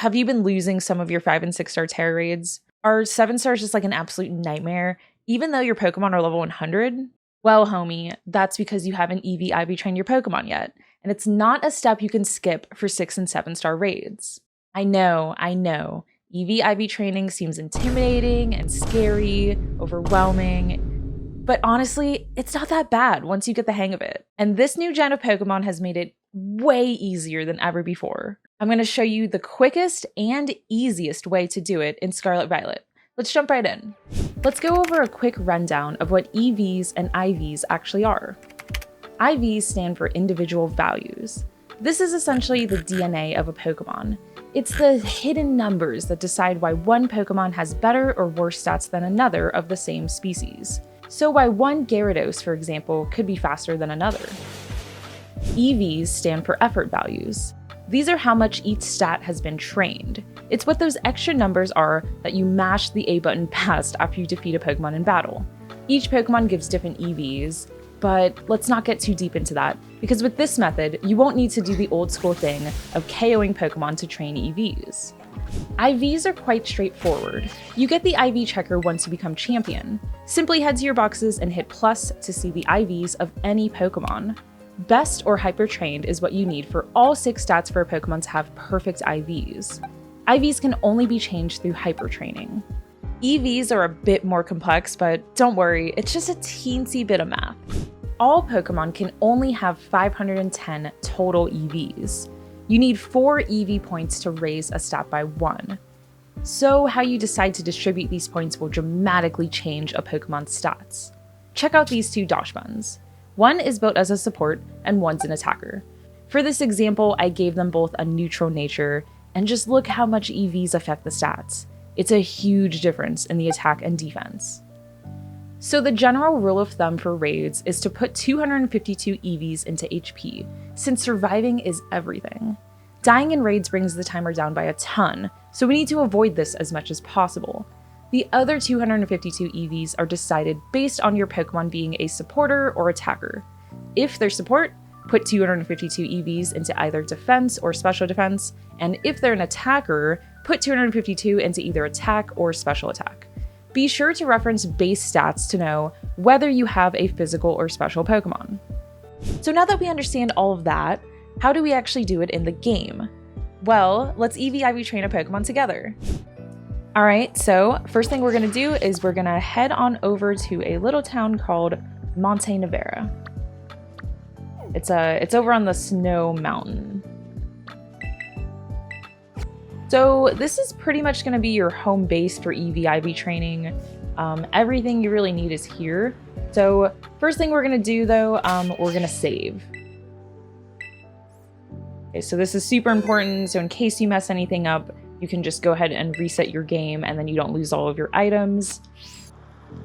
Have you been losing some of your 5 and 6 star Tera Raids? Are 7 stars just like an absolute nightmare, even though your Pokemon are level 100? Well, homie, that's because you haven't EV IV trained your Pokemon yet, and it's not a step you can skip for 6 and 7 star raids. I know. EV IV training seems intimidating and scary, overwhelming, but honestly, it's not that bad once you get the hang of it. And this new gen of Pokemon has made it way easier than ever before. I'm going to show you the quickest and easiest way to do it in Scarlet Violet. Let's jump right in. Let's go over a quick rundown of what EVs and IVs actually are. IVs stand for individual values. This is essentially the DNA of a Pokemon. It's the hidden numbers that decide why one Pokemon has better or worse stats than another of the same species. So why one Gyarados, for example, could be faster than another. EVs stand for effort values. These are how much each stat has been trained. It's what those extra numbers are that you mash the A button past after you defeat a Pokemon in battle. Each Pokemon gives different EVs, but let's not get too deep into that, because with this method, you won't need to do the old school thing of KOing Pokemon to train EVs. IVs are quite straightforward. You get the IV checker once you become champion. Simply head to your boxes and hit plus to see the IVs of any Pokemon. Best or hyper trained is what you need for all 6 stats for a Pokemon to have perfect IVs. IVs can only be changed through hyper training. EVs are a bit more complex, but don't worry, it's just a teensy bit of math. All Pokemon can only have 510 total EVs. You need 4 EV points to raise a stat by 1. So how you decide to distribute these points will dramatically change a Pokemon's stats. Check out these 2 Dosh buns. One is built as a support, and one's an attacker. For this example, I gave them both a neutral nature, and just look how much EVs affect the stats. It's a huge difference in the attack and defense. So the general rule of thumb for raids is to put 252 EVs into HP, since surviving is everything. Dying in raids brings the timer down by a ton, so we need to avoid this as much as possible. The other 252 EVs are decided based on your Pokemon being a supporter or attacker. If they're support, put 252 EVs into either defense or special defense, and if they're an attacker, put 252 into either attack or special attack. Be sure to reference base stats to know whether you have a physical or special Pokemon. So now that we understand all of that, how do we actually do it in the game? Well, let's EV/IV train a Pokemon together. Alright, so first thing we're going to do is we're going to head on over to a little town called Monte Nevera. It's over on the Snow Mountain. So this is pretty much going to be your home base for EV/IV training. Everything you really need is here. So first thing we're going to do though, we're going to save. Okay, so this is super important. So in case you mess anything up, you can just go ahead and reset your game and then you don't lose all of your items.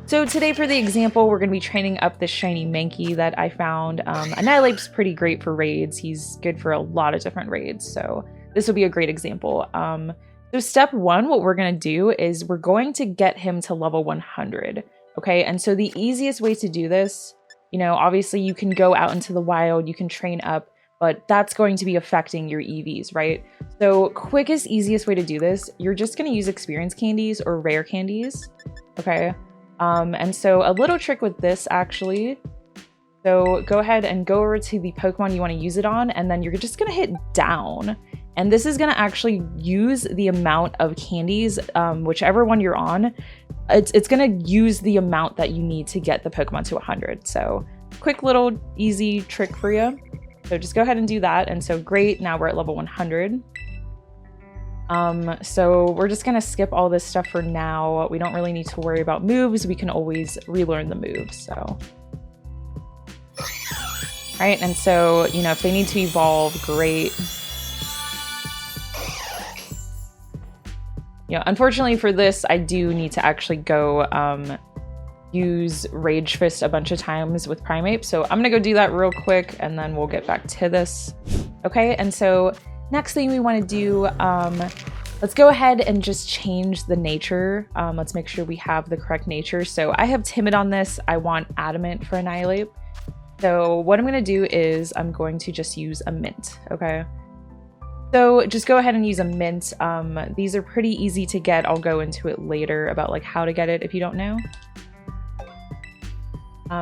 So today for the example, we're going to be training up this shiny Mankey that I found. Annihilape's pretty great for raids. He's good for a lot of different raids. So this will be a great example. So step 1, what we're going to do is we're going to get him to level 100. Okay, and so the easiest way to do this, you know, obviously you can go out into the wild, you can train up, but that's going to be affecting your EVs, right? So quickest, easiest way to do this, you're just going to use experience candies or rare candies, okay? And so a little trick with this actually, so go ahead and go over to the Pokemon you want to use it on, and then you're just going to hit down. And this is going to actually use the amount of candies, whichever one you're on, it's going to use the amount that you need to get the Pokemon to 100. So quick little easy trick for you. So just go ahead and do that. And so great, now we're at level 100. So we're just gonna skip all this stuff for now. We don't really need to worry about moves. We can always relearn the moves, so. All right, and so, you know, if they need to evolve, great. You know, unfortunately for this, I do need to actually go, use Rage Fist a bunch of times with Primeape. So I'm gonna go do that real quick and then we'll get back to this. Okay, and so next thing we wanna do, let's go ahead and just change the nature. Let's make sure we have the correct nature. So I have Timid on this. I want Adamant for Annihilate. So what I'm gonna do is I'm going to just use a Mint, okay? So just go ahead and use a mint. These are pretty easy to get. I'll go into it later about like how to get it if you don't know.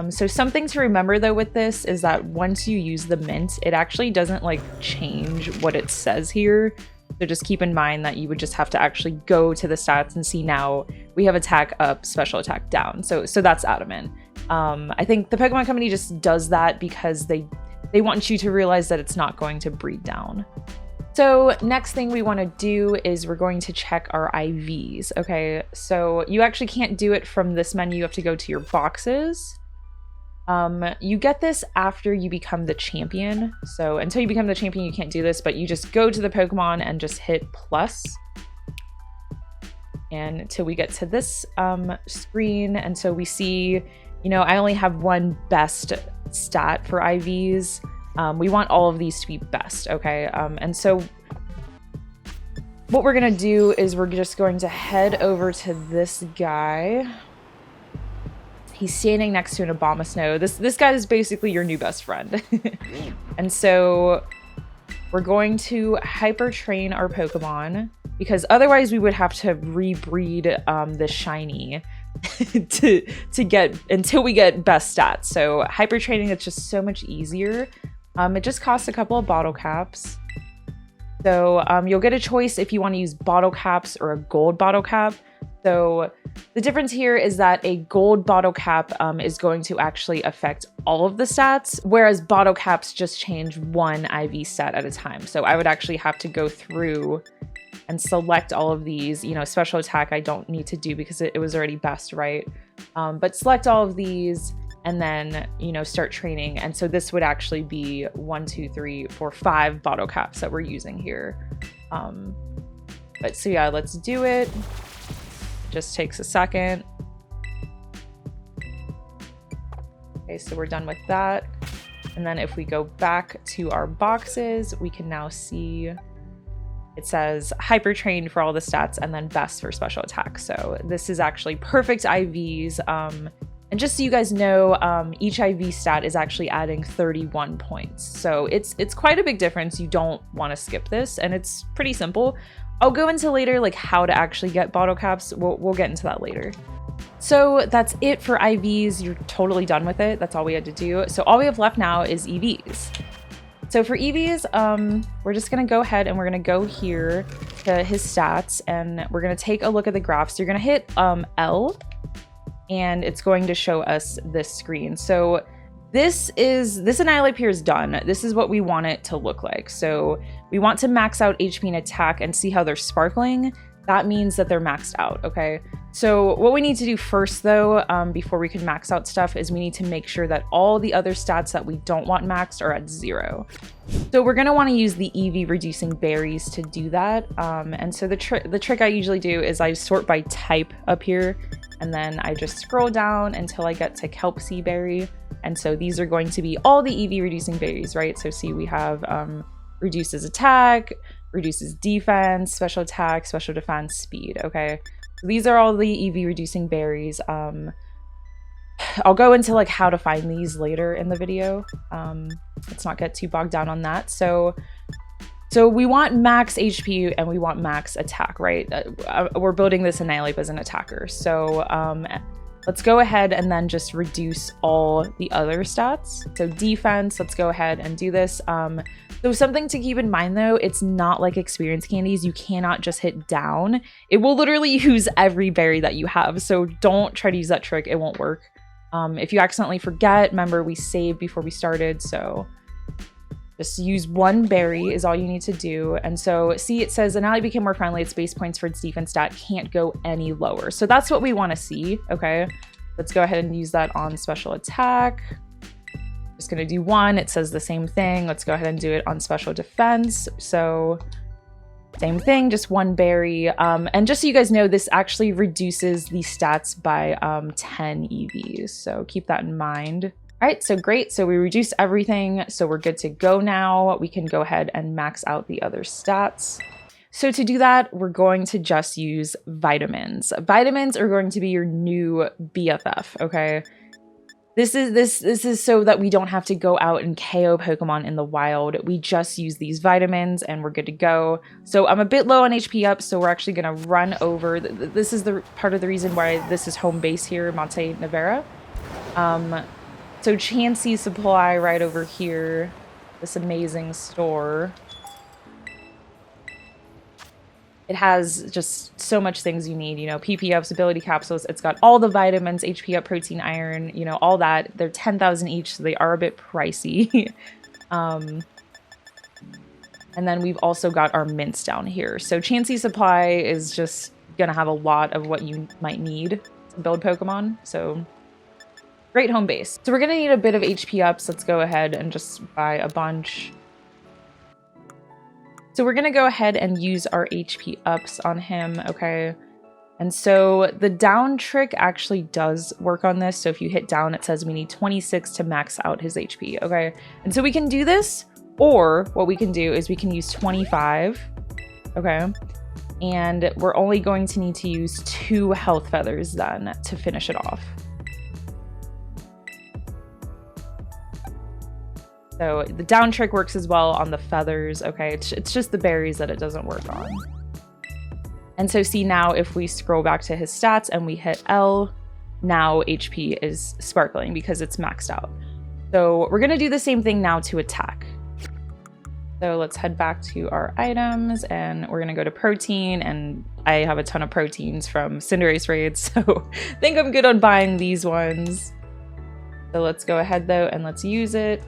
So something to remember though with this is that once you use the mint, it actually doesn't like change what it says here. So just keep in mind that you would just have to actually go to the stats and see now we have attack up, special attack down. So that's adamant. I think the Pokemon Company just does that because they want you to realize that it's not going to breed down. So next thing we want to do is we're going to check our IVs. Okay, so you actually can't do it from this menu. You have to go to your boxes. You get this after you become the champion. So until you become the champion, you can't do this, but you just go to the Pokemon and just hit plus. And until we get to this screen, and so we see, you know, I only have one best stat for IVs. We want all of these to be best, okay? And so what we're gonna do is we're just going to head over to this guy. He's standing next to an Abomasnow. This guy is basically your new best friend. And so we're going to hyper train our Pokemon because otherwise we would have to rebreed the shiny to get until we get best stats. So hyper training, it's just so much easier. It just costs a couple of bottle caps. So you'll get a choice if you want to use bottle caps or a gold bottle cap. So the difference here is that a gold bottle cap is going to actually affect all of the stats, whereas bottle caps just change one IV stat at a time. So I would actually have to go through and select all of these. You know, special attack I don't need to do because it was already best, right? But select all of these and then, you know, start training. And so this would actually be 1, 2, 3, 4, 5 bottle caps that we're using here. But so yeah, let's do it. Just takes a second. Okay, so we're done with that. And then if we go back to our boxes, we can now see it says hyper trained for all the stats and then best for special attack. So this is actually perfect IVs. And just so you guys know, each IV stat is actually adding 31 points. So it's quite a big difference. You don't want to skip this, and it's pretty simple. I'll go into later like how to actually get bottle caps. We'll get into that later. So that's it for IVs. You're totally done with it. That's all we had to do. So all we have left now is EVs. So for EVs, we're just gonna go ahead and we're gonna go here to his stats and we're gonna take a look at the graph. So you're gonna hit L and it's going to show us this screen. So this Annihilate here is done. This is what we want it to look like. So we want to max out HP and attack and see how they're sparkling. That means that they're maxed out, okay? So what we need to do first though, before we can max out stuff, is we need to make sure that all the other stats that we don't want maxed are at 0. So we're gonna wanna use the EV Reducing Berries to do that. And so the trick I usually do is I sort by type up here, and then I just scroll down until I get to Kelp Sea Berry. And so these are going to be all the EV Reducing Berries, right? So see, we have reduces attack, reduces defense, special attack, special defense, speed, okay? So these are all the EV Reducing Berries. I'll go into like how to find these later in the video. Let's not get too bogged down on that. So we want max HP and we want max attack, right? We're building this Annihilate as an attacker. So let's go ahead and then just reduce all the other stats. So defense, let's go ahead and do this. So something to keep in mind though, it's not like experience candies. You cannot just hit down. It will literally use every berry that you have. So don't try to use that trick, it won't work. If you accidentally forget, remember we saved before we started, so just use one berry is all you need to do. And so see, it says Annihilate became more friendly. Its base points for its defense stat can't go any lower. So that's what we want to see. Okay, let's go ahead and use that on special attack. Just gonna do 1. It says the same thing. Let's go ahead and do it on special defense. So same thing, just 1 berry. And just so you guys know, this actually reduces the stats by 10 EVs. So keep that in mind. All right, so great. So we reduced everything. So we're good to go now. We can go ahead and max out the other stats. So to do that, we're going to just use vitamins. Vitamins are going to be your new BFF, okay? This is so that we don't have to go out and KO Pokemon in the wild. We just use these vitamins and we're good to go. So I'm a bit low on HP up, so we're actually gonna run over. This is the part of the reason why this is home base here, Monte Nevera. So Chansey Supply right over here, this amazing store. It has just so much things you need, you know, PP ups, ability capsules. It's got all the vitamins, HP up, protein, iron, you know, all that. They're 10,000 each, so they are a bit pricey. And then we've also got our mints down here. So Chansey Supply is just going to have a lot of what you might need to build Pokemon. So great home base. So we're going to need a bit of HP ups. Let's go ahead and just buy a bunch. So we're going to go ahead and use our HP ups on him, okay? And so the down trick actually does work on this. So if you hit down, it says we need 26 to max out his HP, okay? And so we can do this, or what we can do is we can use 25, okay? And we're only going to need to use 2 health feathers then to finish it off. So the down trick works as well on the feathers, okay? It's just the berries that it doesn't work on. And so see now if we scroll back to his stats and we hit L, now HP is sparkling because it's maxed out. So we're gonna do the same thing now to attack. So let's head back to our items and we're gonna go to protein, and I have a ton of proteins from Cinderace raids, so I think I'm good on buying these ones. So let's go ahead though and let's use it.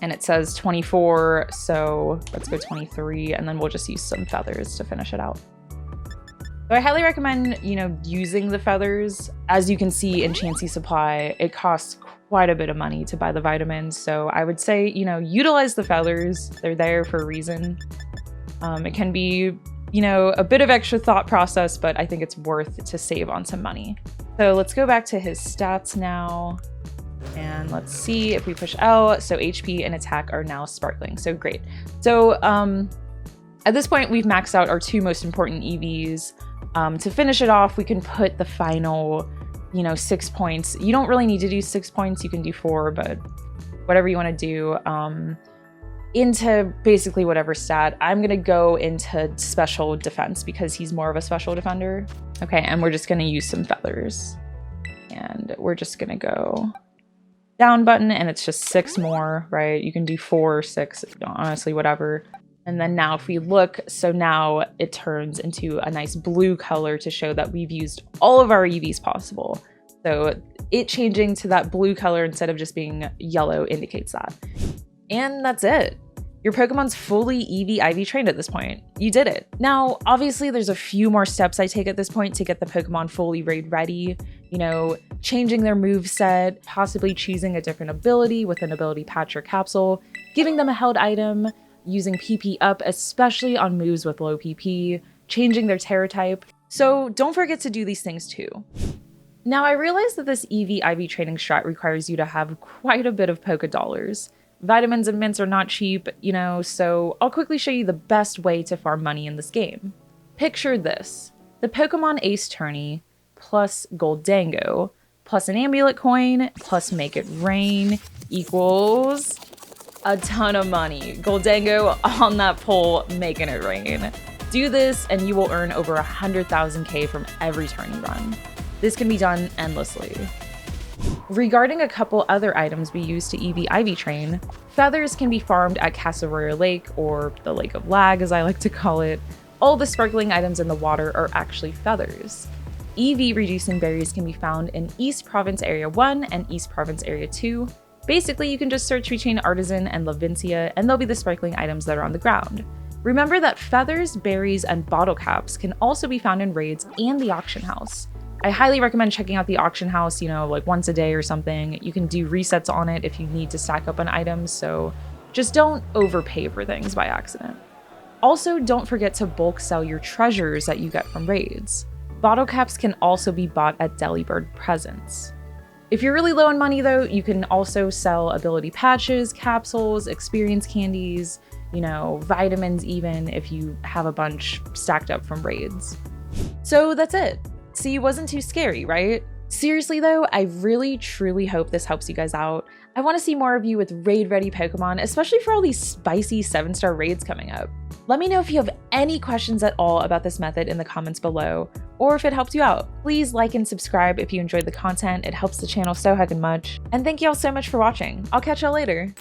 And it says 24, so let's go 23, and then we'll just use some feathers to finish it out. So I highly recommend, you know, using the feathers. As you can see in Chansey Supply, it costs quite a bit of money to buy the vitamins. So I would say, you know, utilize the feathers. They're there for a reason. It can be, you know, a bit of extra thought process, but I think it's worth to save on some money. So let's go back to his stats now. And let's see if we push L. So HP and attack are now sparkling. So great. So at this point, we've maxed out our 2 most important EVs. To finish it off, we can put the final, you know, 6 points. You don't really need to do 6 points. You can do 4, but whatever you want to do. Into basically whatever stat. I'm going to go into special defense because he's more of a special defender. Okay, and we're just going to use some feathers. And we're just going to go down button, and it's just 6 more, right? You can do 4 or 6, honestly, whatever. And then now if we look, so now it turns into a nice blue color to show that we've used all of our EVs possible. So it changing to that blue color instead of just being yellow indicates that. And that's it. Your Pokemon's fully EV IV trained at this point. You did it. Now, obviously there's a few more steps I take at this point to get the Pokemon fully raid ready. You know, changing their moveset, possibly choosing a different ability with an ability patch or capsule, giving them a held item, using PP up, especially on moves with low PP, changing their Tera type. So don't forget to do these things too. Now, I realize that this EV IV training strat requires you to have quite a bit of Pokedollars. Vitamins and mints are not cheap, you know, so I'll quickly show you the best way to farm money in this game. Picture this: the Pokemon Ace Tourney plus Goldango plus an amulet coin plus Make It Rain equals a ton of money. Goldango on that pole, making it rain. Do this and you will earn over 100,000k from every tourney run. This can be done endlessly. Regarding a couple other items we use to EV IV train, feathers can be farmed at Casseroya Lake, or the Lake of Lag as I like to call it. All the sparkling items in the water are actually feathers. EV Reducing Berries can be found in East Province Area 1 and East Province Area 2. Basically, you can just search between Artisan and Lavincia and they'll be the sparkling items that are on the ground. Remember that feathers, berries, and Bottlecaps can also be found in raids and the auction house. I highly recommend checking out the auction house, you know, like once a day or something. You can do resets on it if you need to stack up on items, so just don't overpay for things by accident. Also, don't forget to bulk sell your treasures that you get from raids. Bottlecaps can also be bought at Delibird Presents. If you're really low on money though, you can also sell ability patches, capsules, experience candies, you know, vitamins even if you have a bunch stacked up from raids. So that's it. See, it wasn't too scary, right? Seriously though, I really truly hope this helps you guys out. I want to see more of you with raid ready Pokemon, especially for all these spicy 7-star raids coming up. Let me know if you have any questions at all about this method in the comments below, or if it helped you out. Please like and subscribe if you enjoyed the content, it helps the channel so heckin' much. And thank you all so much for watching. I'll catch y'all later.